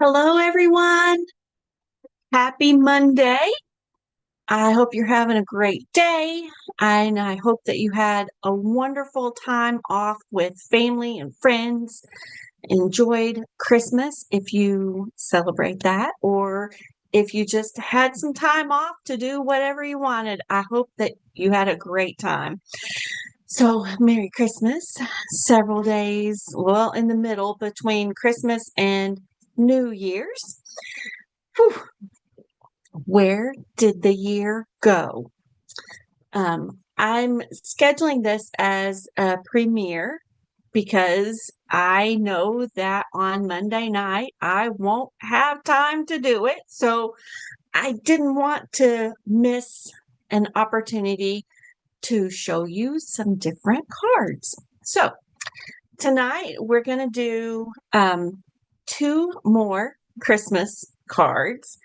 Hello, everyone. Happy Monday. I hope you're having a great day, and I hope that you had a wonderful time off with family and friends. Enjoyed Christmas if you celebrate that, or if you just had some time off to do whatever you wanted. I hope that you had a great time. So, Merry Christmas. Several days, well, in the middle between Christmas and New Year's. Whew. Where did the year go? I'm scheduling this as a premiere because I know that on Monday night I won't have time to do it. So I didn't want to miss an opportunity to show you some different cards. So tonight we're going to do two more Christmas cards.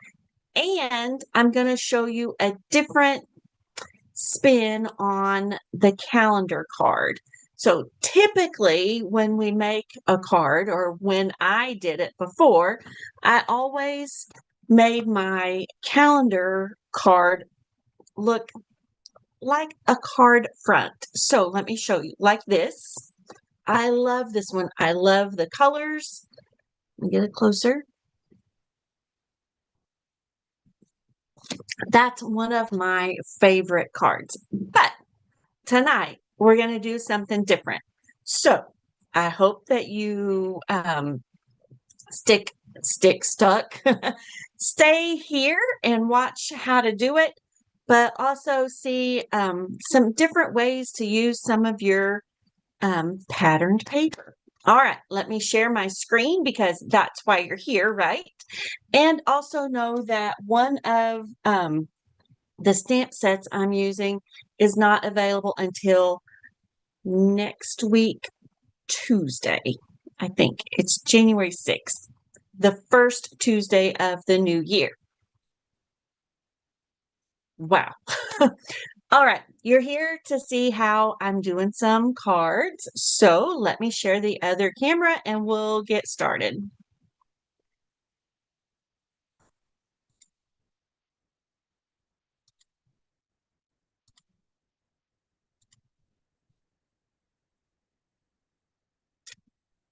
And I'm going to show you a different spin on the calendar card. So typically when we make a card, or when I did it before, I always made my calendar card look like a card front. So let me show you like this. I love this one. I love the colors. Let me get it closer. That's one of my favorite cards. But tonight we're going to do something different. So I hope that you stuck, stay here and watch how to do it, but also see some different ways to use some of your patterned paper. All right, let me share my screen because that's why you're here, right? And also know that one of the stamp sets I'm using is not available until next week, Tuesday. I think it's January 6th, the first Tuesday of the new year. Wow. All right, you're here to see how I'm doing some cards. So let me share the other camera and we'll get started.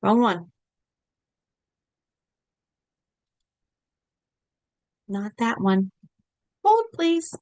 Wrong one. Not that one. Hold, please.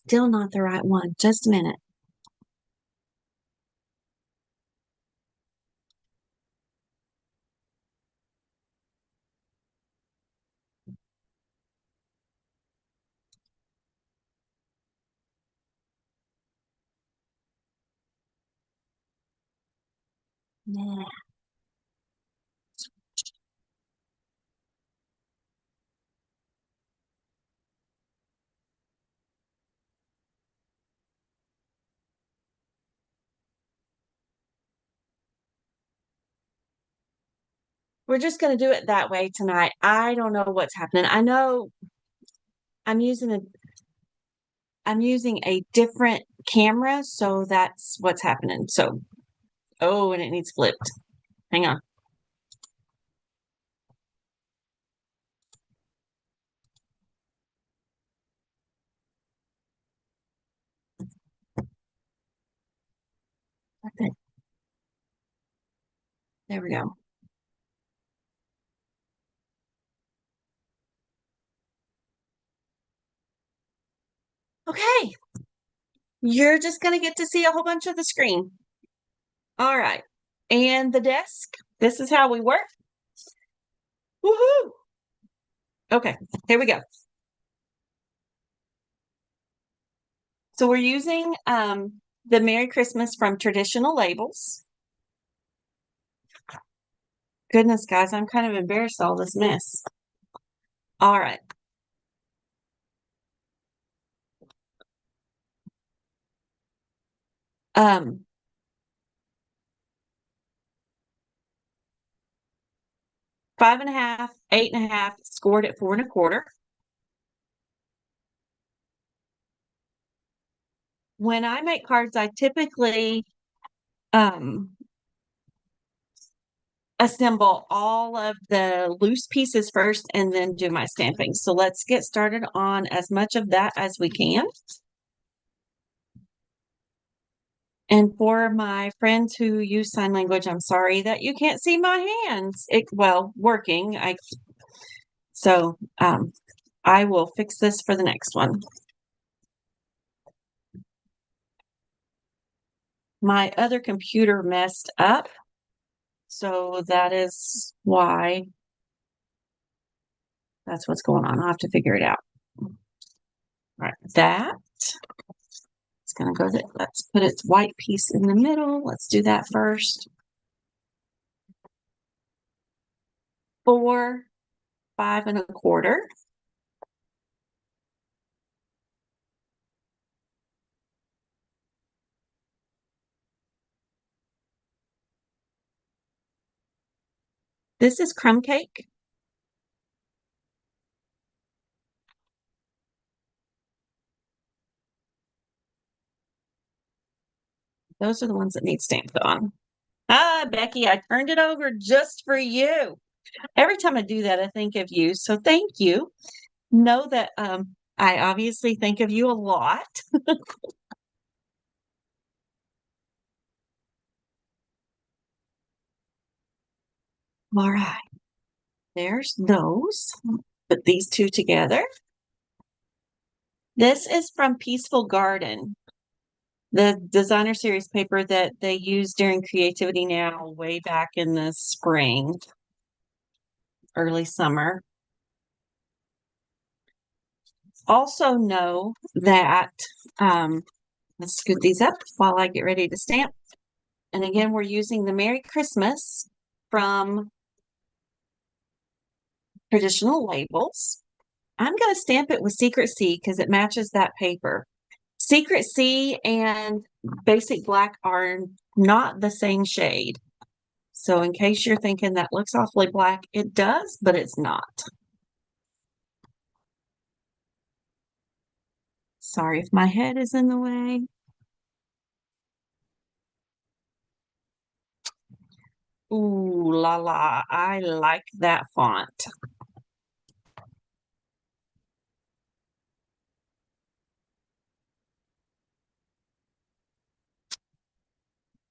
Still not the right one. Just a minute. Nah. We're just going to do it that way tonight. I don't know what's happening. I know I'm using a I'm using a different camera, so that's what's happening. So, oh, and it needs flipped. Hang on. Okay. There we go. Okay. You're just going to get to see a whole bunch of the screen. All right. And the desk. This is how we work. Woohoo. Okay. Here we go. So we're using the Merry Christmas from Traditional Labels. Goodness, guys, I'm kind of embarrassed all this mess. All right. Um, 5.5, 8.5, scored at 4.25. When I make cards, I typically um assemble all of the loose pieces first and then do my stamping. So let's get started on as much of that as we can. And for my friends who use sign language, I'm sorry that you can't see my hands. Well, working. So I will fix this for the next one. My other computer messed up, so that is why that's what's going on. I'll have to figure it out. All right, that it's going to go there. Let's put its white piece in the middle. Let's do that first. 4, 5.25. This is crumb cake. Those are the ones that need stamped on. Ah, Becky, I turned it over just for you. Every time I do that, I think of you. So thank you. Know that I obviously think of you a lot. All right. There's those. Put these two together. This is from Peaceful Garden, the designer series paper that they used during Creativity Now way back in the spring, early summer. Also know that, let's scoot these up while I get ready to stamp. And again, we're using the Merry Christmas from Traditional Labels. I'm going to stamp it with Secret C because it matches that paper. Secret C and Basic Black are not the same shade. So in case you're thinking that looks awfully black, it does, but it's not. Sorry if my head is in the way. Ooh la la, I like that font.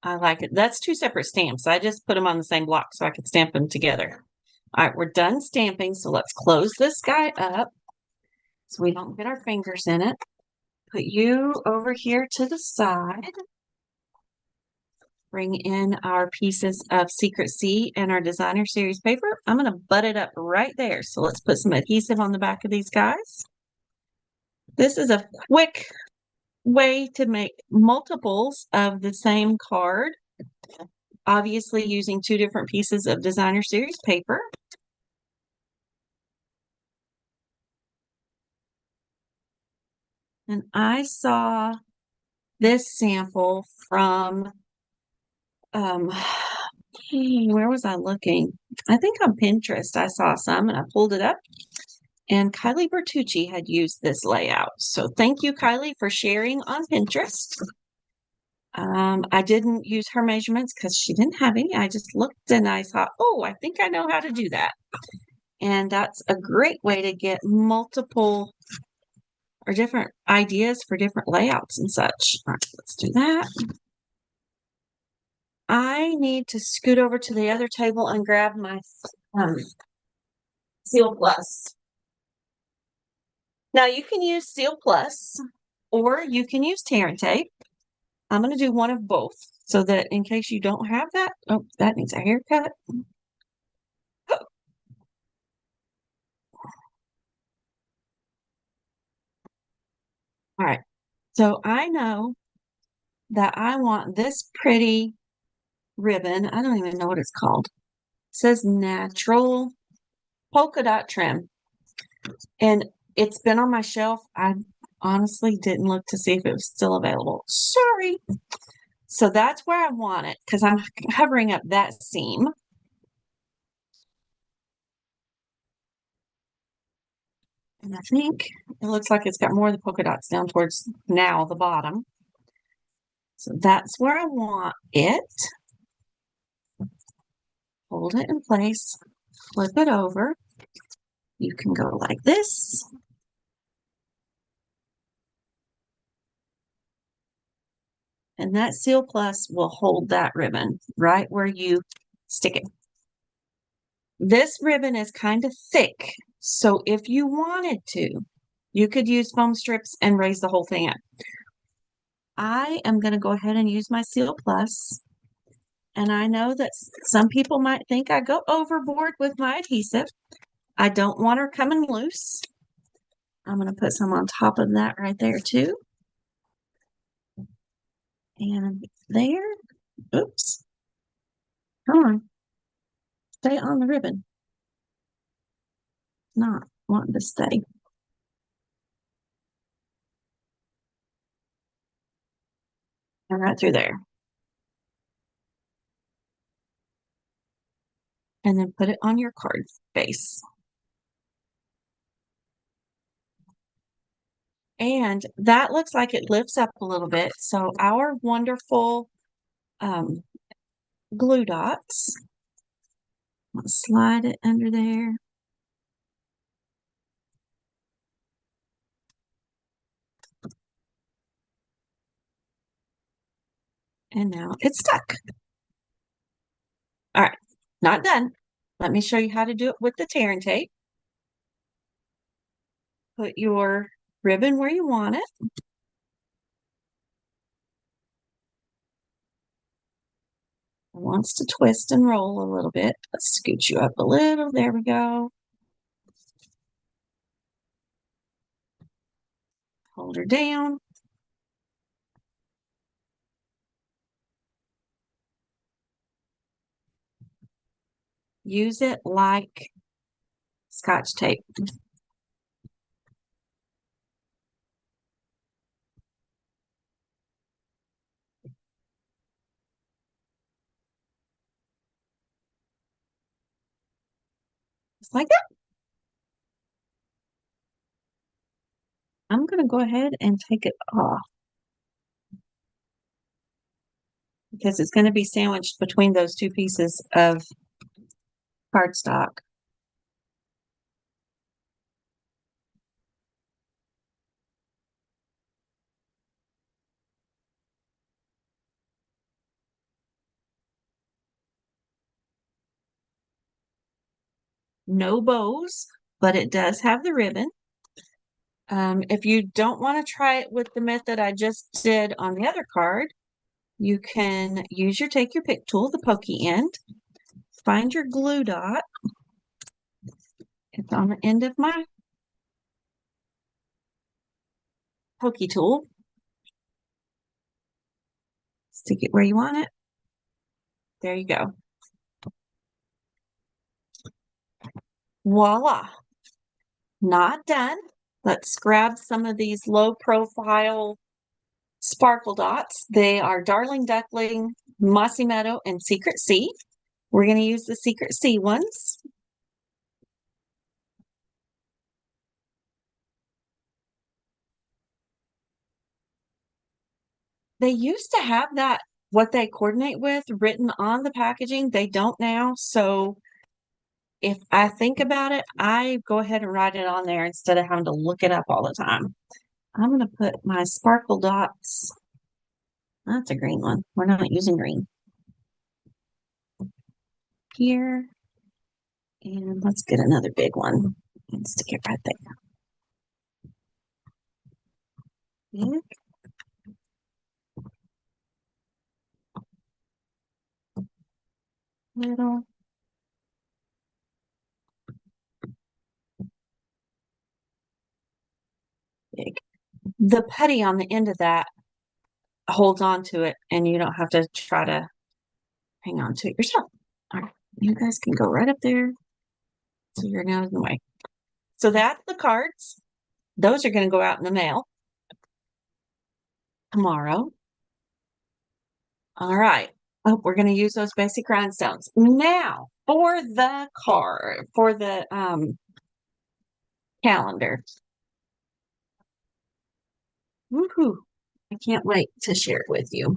I like it. That's two separate stamps. I just put them on the same block so I could stamp them together. All right, we're done stamping, so let's close this guy up so we don't get our fingers in it. Put you over here to the side. Bring in our pieces of Secret C and our designer series paper. I'm going to butt it up right there. So let's put some adhesive on the back of these guys. This is a quick way to make multiples of the same card, obviously using two different pieces of designer series paper. And I saw this sample from, where was I looking? I think on Pinterest I saw some and I pulled it up. And Kylie Bertucci had used this layout. So thank you, Kylie, for sharing on Pinterest. I didn't use her measurements because she didn't have any. I just looked and I thought, oh, I think I know how to do that. And that's a great way to get multiple or different ideas for different layouts and such. All right, let's do that. I need to scoot over to the other table and grab my Seal Plus. Now you can use Seal Plus or you can use Tear and Tape. I'm going to do one of both so that in case you don't have that, oh, that needs a haircut. All right. So I know that I want this pretty ribbon. I don't even know what it's called. It says natural polka dot trim. And it's been on my shelf. I honestly didn't look to see if it was still available. Sorry. So that's where I want it because I'm covering up that seam. And I think it looks like it's got more of the polka dots down towards now the bottom. So that's where I want it. Hold it in place, flip it over. You can go like this. And that Seal Plus will hold that ribbon right where you stick it. This ribbon is kind of thick, so if you wanted to, you could use foam strips and raise the whole thing up. I am going to go ahead and use my Seal Plus, and I know that some people might think I go overboard with my adhesive. I don't want her coming loose. I'm going to put some on top of that right there too. And there. Oops. Come on. Stay on the ribbon. Not wanting to stay. And right through there. And then put it on your card base. And that looks like it lifts up a little bit. So our wonderful glue dots, I'll slide it under there. And now it's stuck. All right, not done. Let me show you how to do it with the tear and tape. Put your ribbon where you want it. It wants to twist and roll a little bit. Let's scoot you up a little. There we go. Hold her down. Use it like Scotch tape. Just like that. I'm going to go ahead and take it off because it's going to be sandwiched between those two pieces of cardstock. No bows, but it does have the ribbon. If you don't want to try it with the method I just did on the other card, you can use your take your pick tool, the pokey end. Find your glue dot. It's on the end of my pokey tool. Stick it where you want it. There you go. Voila. Not done. Let's grab some of these low profile sparkle dots. They are Darling Duckling, Mossy Meadow, and Secret Sea. We're going to use the Secret Sea ones. They used to have that, what they coordinate with, written on the packaging. They don't now. So if I think about it, I go ahead and write it on there instead of having to look it up all the time. I'm going to put my sparkle dots. That's a green one. We're not using green. Here. And let's get another big one and stick it right there. Big. Little. Big. The putty on the end of that holds on to it and you don't have to try to hang on to it yourself. All right, you guys can go right up there. So you're now in the way. So that's the cards. Those are going to go out in the mail tomorrow. All right. Oh, we're going to use those basic rhinestones. Now, for the card, for the calendar. Woohoo. I can't wait to share it with you.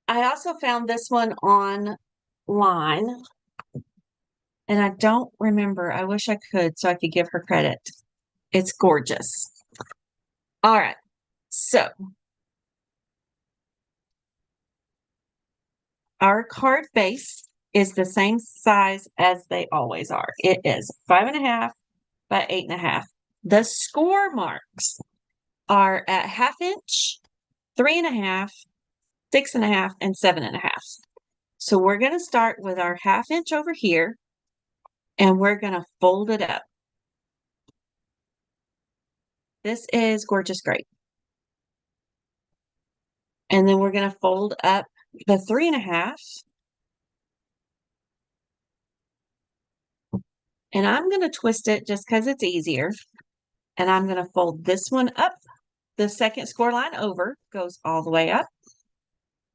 I also found this one online, and I don't remember. I wish I could so I could give her credit. It's gorgeous. All right. So, our card base is the same size as they always are. It is 5.5 by 8.5. The score marks are at 1/2 inch, 3.5, 6.5, and 7.5. So we're going to start with our 1/2 inch over here, and we're going to fold it up. This is Gorgeous Great. And then we're going to fold up the 3.5. And I'm going to twist it just because it's easier. And I'm going to fold this one up. The second score line over goes all the way up.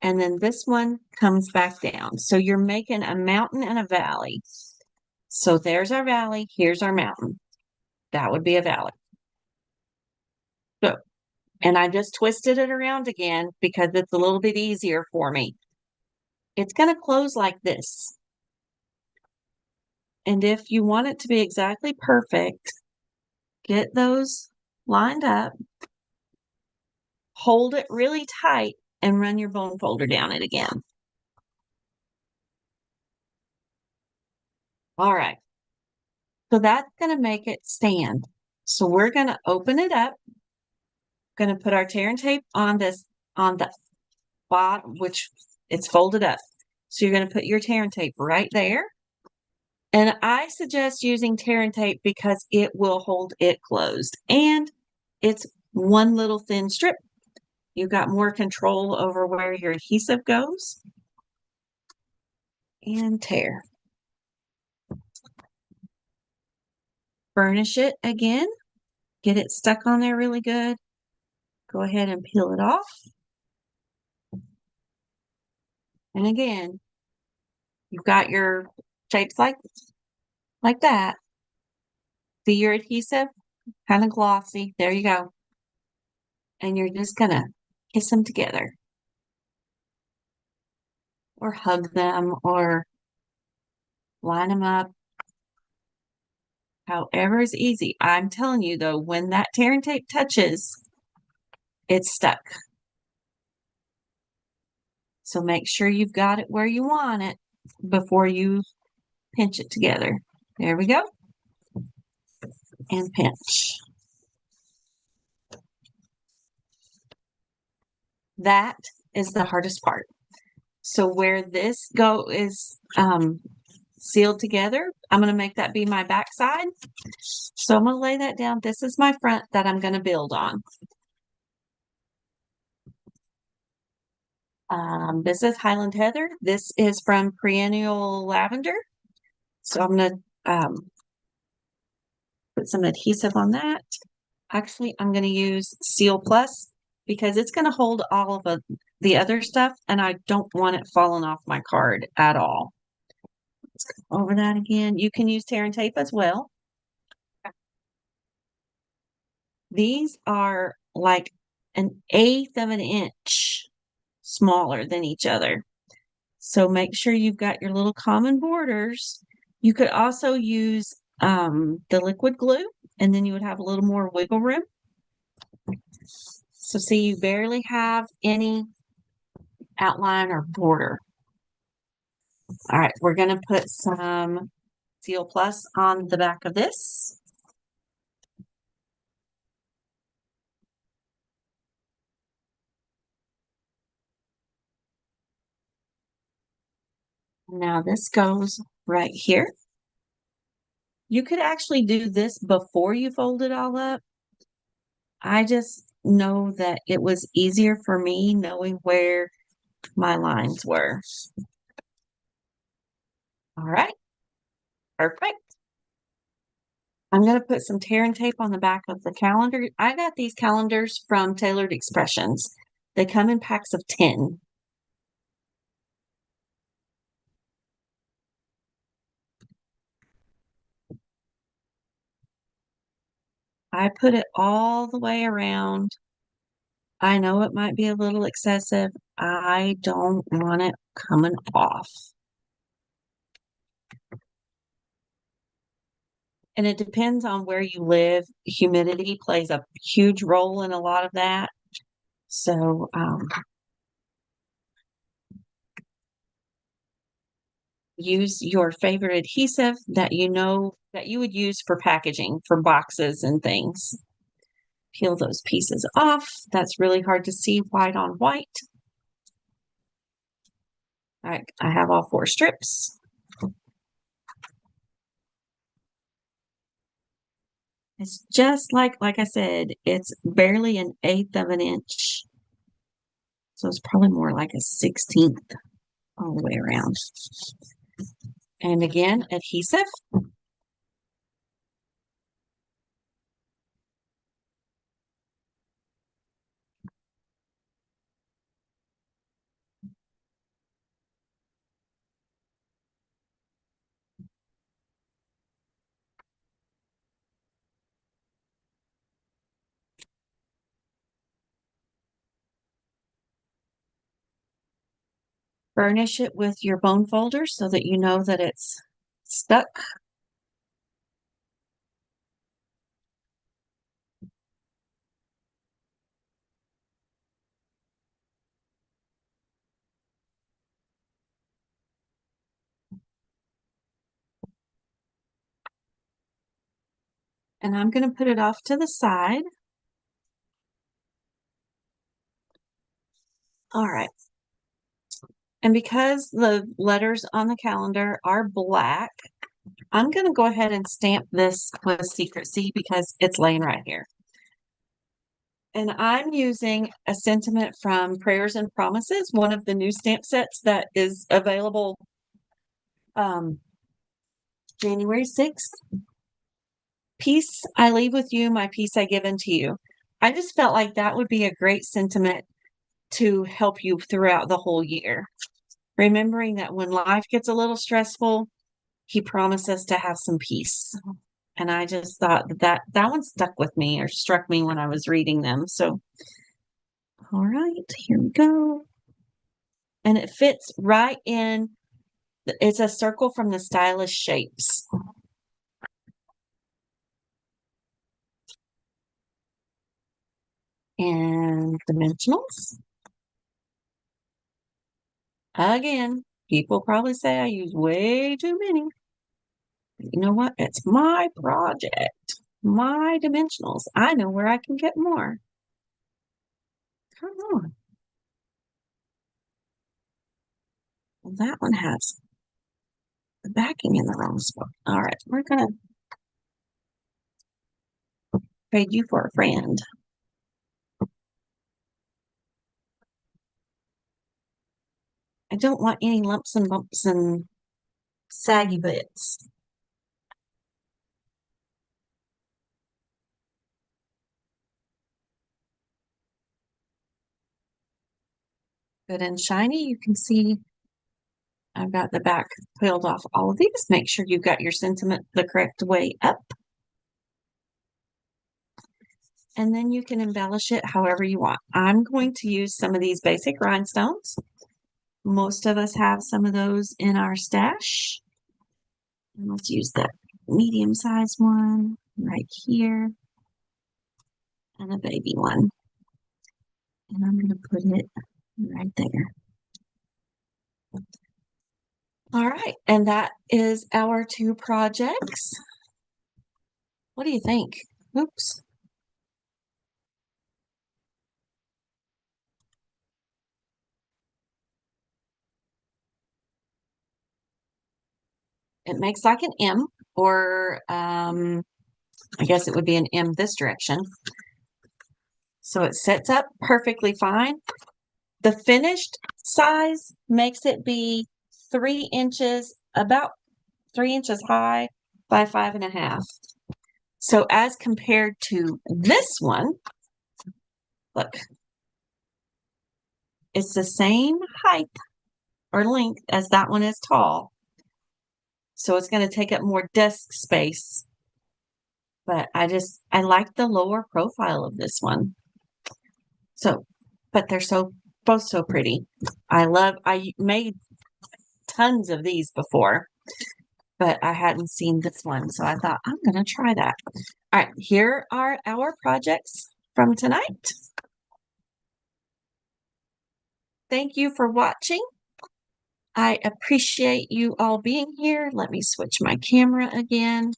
And then this one comes back down. So you're making a mountain and a valley. So there's our valley. Here's our mountain. That would be a valley. So, and I just twisted it around again because it's a little bit easier for me. It's going to close like this. And if you want it to be exactly perfect, get those lined up, hold it really tight, and run your bone folder down it again. All right. So that's going to make it stand. So we're going to open it up. Going to put our tear and tape on this, on the bottom, which it's folded up. So you're going to put your tear and tape right there. And I suggest using tear and tape because it will hold it closed. And it's one little thin strip. You've got more control over where your adhesive goes. And tear. Burnish it again. Get it stuck on there really good. Go ahead and peel it off. And again, you've got your shapes like that. See your adhesive? Kind of glossy. There you go. And you're just going to kiss them together. Or hug them or line them up. However is easy. I'm telling you though, when that tear and tape touches, it's stuck. So make sure you've got it where you want it before you pinch it together. There we go. And pinch. That is the hardest part. So where this is sealed together, I'm going to make that be my back side. So I'm going to lay that down. This is my front that I'm going to build on. This is Highland Heather. This is from Perennial Lavender. So I'm going to put some adhesive on that. Actually, I'm going to use Seal Plus because it's going to hold all of the other stuff, and I don't want it falling off my card at all. Let's go over that again. You can use tear and tape as well. These are like 1/8 of an inch smaller than each other. So make sure you've got your little common borders. You could also use the liquid glue, and then you would have a little more wiggle room. So see, you barely have any outline or border. All right, we're going to put some Seal Plus on the back of this. Now this goes right here. You could actually do this before you fold it all up. I just know that it was easier for me knowing where my lines were. All right, perfect. I'm going to put some tear and tape on the back of the calendar. I got these calendars from Tailored Expressions. They come in packs of 10. I put it all the way around. I know it might be a little excessive. I don't want it coming off. And it depends on where you live. Humidity plays a huge role in a lot of that. So, use your favorite adhesive that you know that you would use for packaging, for boxes and things. Peel those pieces off. That's really hard to see white on white. All right, I have all 4 strips. It's just like I said, it's barely an 1/8 of an inch. So it's probably more like a 1/16 all the way around. And again, adhesive. Burnish it with your bone folder so that you know that it's stuck. And I'm going to put it off to the side. All right. And because the letters on the calendar are black, I'm going to go ahead and stamp this with Secrecy because it's laying right here. And I'm using a sentiment from Prayers and Promises, one of the new stamp sets that is available January 6th. Peace I leave with you, my peace I give unto you. I just felt like that would be a great sentiment to help you throughout the whole year. Remembering that when life gets a little stressful, he promised us to have some peace. And I just thought that one stuck with me or struck me when I was reading them. So, all right, here we go. And it fits right in. It's a circle from the Stylish Shapes. And dimensionals. Again, people probably say I use way too many. But you know what? It's my project, my dimensionals. I know where I can get more. Come on. Well, that one has the backing in the wrong spot. All right, we're going to trade you for a friend. I don't want any lumps and bumps and saggy bits. Good and shiny. You can see I've got the back peeled off all of these. Make sure you've got your sentiment the correct way up. And then you can embellish it however you want. I'm going to use some of these basic rhinestones. Most of us have some of those in our stash. And let's use that medium-sized one right here and a baby one. And I'm going to put it right there. All right, and that is our 2 projects. What do you think? Oops. It makes like an M, or I guess it would be an M this direction. So it sets up perfectly fine. The finished size makes it be 3 inches, about 3 inches high by 5.5. So as compared to this one, look, it's the same height or length as that one is tall. So it's going to take up more desk space. But I like the lower profile of this one. So, but they're both so pretty. I made tons of these before, but I hadn't seen this one. So I thought, I'm going to try that. All right, here are our projects from tonight. Thank you for watching. I appreciate you all being here. Let me switch my camera again.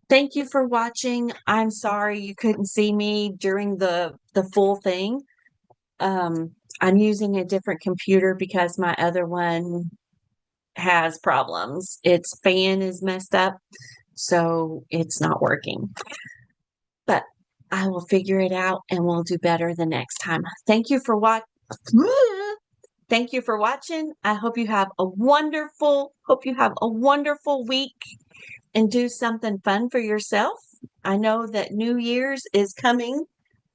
Thank you for watching. I'm sorry you couldn't see me during the full thing. I'm using a different computer because my other one has problems. Its fan is messed up, so it's not working. But I will figure it out and we'll do better the next time. Thank you for Thank you for watching. I hope you have a wonderful week and do something fun for yourself. I know that New Year's is coming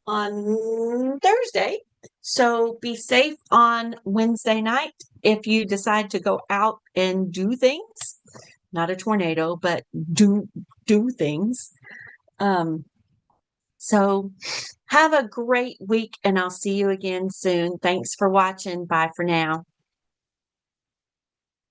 on Thursday, so be safe on Wednesday night if you decide to go out and do things. Not a tornado, but do things. So have a great week and I'll see you again soon. Thanks for watching. Bye for now.